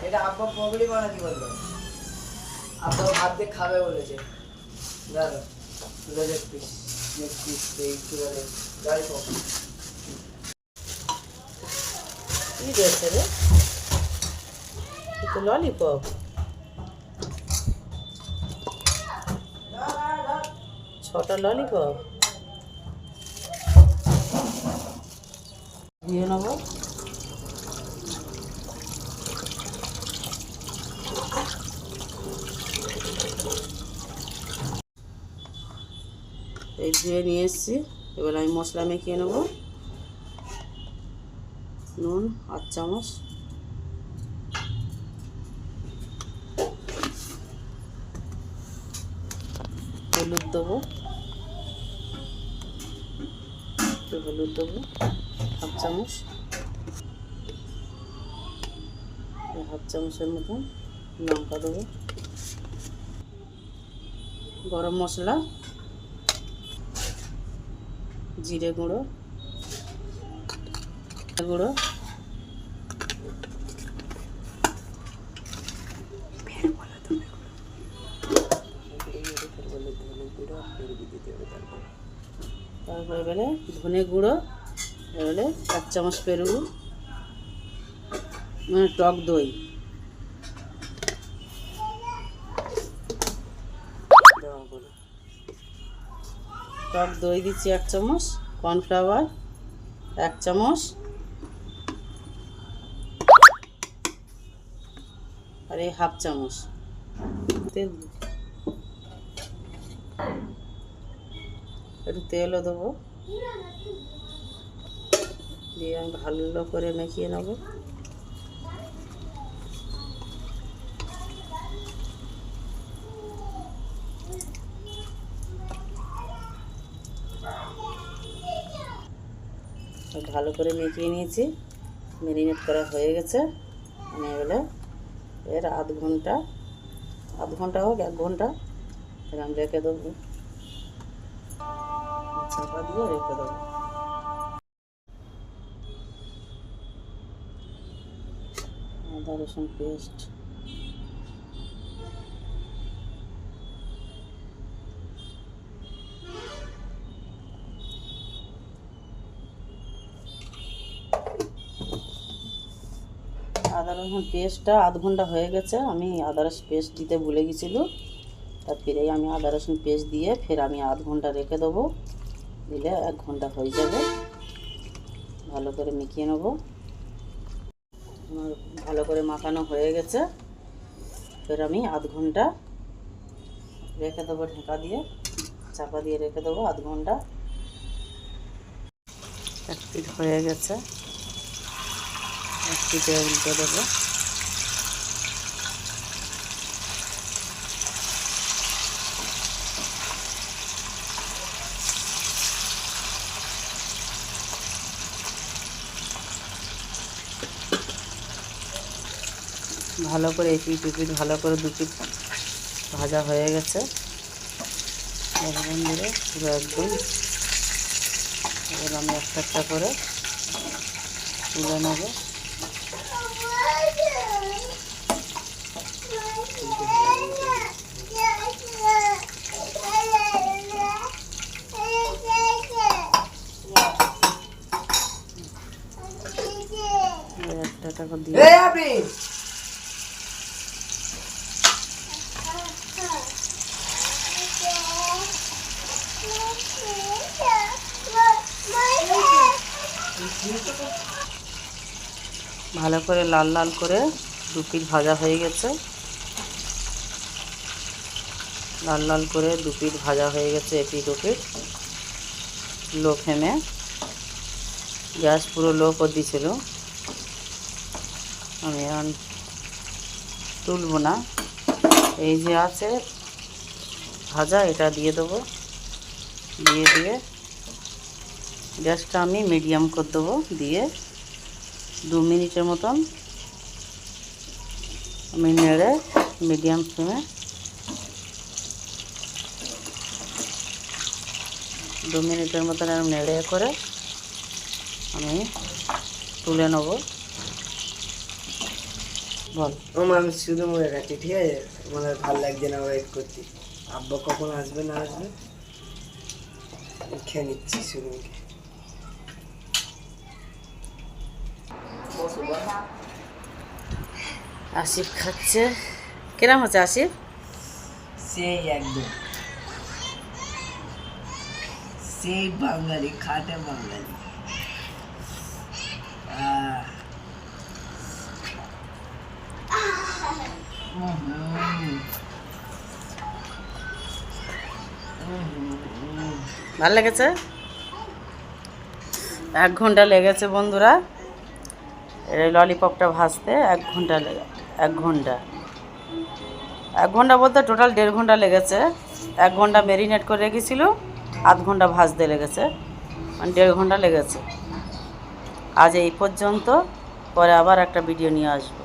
এটা আব্বা পকড়ি বানাতে বললো, আব্বা ভাত দিয়ে খাবে বলেছে। দাঁড়া তুলে লেগ পিস এই তুলে গাড়ি পকড়ি কি দিয়েছে রে? একটু ললিপপ, ছটা ললিপপ দিয়ে নেবো। এই ধুয়ে নিয়ে এসেছি, এবার আমি মশলা মেখে নেবো। নুন 8 চামচ, হলুদ দেবো, হলুদ দেবো 1/2 চামচ, 1/2 চামচের মতন লঙ্কা দেবো, গরম মশলা, জিরে গুঁড়ো, গুঁড়ো, তারপরে এবারে ধনে গুঁড়ো, এবারে 1 চামচ পেরুগু, মানে টক দই, টক দই দিচ্ছি 1 চামচ, কর্নফ্লাওয়ার 1 চামচ, আর এই 1/2 চামচ তেল, একটু তেলও দেবো, দিয়ে আমি ভালো করে মেখিয়ে নেব। ভালো করে মেখিয়ে নিয়েছি, ম্যারিনেট করা হয়ে গেছে। আমি এবারে এর আধ ঘন্টা হোক 1 ঘন্টা এরকম রেখে দেবো, চাপা দিয়ে রেখে দেবো। আদা রসুন পেস্ট, আদা রসুন পেস্টটা আধ ঘন্টা হয়ে গেছে। আমি আদা রসুন পেস্ট দিতে ভুলে গেছিলো, তা ফিরেই আমি আদা রসুন পেস্ট দিয়ে ফের আমি আধ ঘন্টা রেখে দেবো, দিলে 1 ঘন্টা হয়ে যাবে। ভালো করে মিশিয়ে নেব। ভালো করে মাখানো হয়ে গেছে, ফের আমি আধ ঘন্টা রেখে দেবো, ঢাকা দিয়ে চাপা দিয়ে রেখে দেবো আধ ঘন্টা। 1 পিঠ হয়ে গেছে, 1 পিঠে উল্টে দেবো। ভালো করে এই পিঠ ভালো করে 2 পিঠ ভাজা হয়ে গেছে বন্ধুরা, পুরো একদম। এবার আমি একটা করে তুলে নেব। একটা করে দিয়ে ভালো করে লাল লাল করে 2 পিঠ ভাজা হয়ে গেছে। লাল লাল করে 2 পিঠ ভাজা হয়ে গেছে, এপিঠ ওপিঠ। লো ফ্লেমে, গ্যাস পুরো লো করে দিয়েছিল। আমি এখন তুলব না, এই যে আছে ভাজা, এটা দিয়ে দেবো। দিয়ে গ্যাসটা আমি মিডিয়াম করে দেবো, দিয়ে 2 মিনিটের মতন আমি নেড়ে মিডিয়াম ফ্লেমে 2 মিনিটের মতন নেড়ে করে আমি তুলে নেব। বল। ও মা, আমি শুধু মরে গেছি, ঠিক আছে? আমার আর ভালো লাগছে না ওয়েট করতে। আব্বা কখন আসবে না আসবে, খেয়ে নিচ্ছি শুধু। আসিফ খাচ্ছে। কিরম হচ্ছে আসিফ? সেই একদম সেই বাঙালি, খাটে বাঙালি। আহ, ভালো লেগেছে? 1 ঘন্টা লেগেছে বন্ধুরা এই ললিপপটা ভাজতে। 1 ঘন্টা লেগে 1 ঘন্টা 1 ঘন্টা বলতে টোটাল 1.5 ঘন্টা লেগেছে। 1 ঘন্টা ম্যারিনেট করে রেখেছিল, আধ ঘন্টা ভাজতে লেগেছে, মানে 1.5 ঘন্টা লেগেছে। আজ এই পর্যন্ত, পরে আবার একটা ভিডিও নিয়ে আসবো।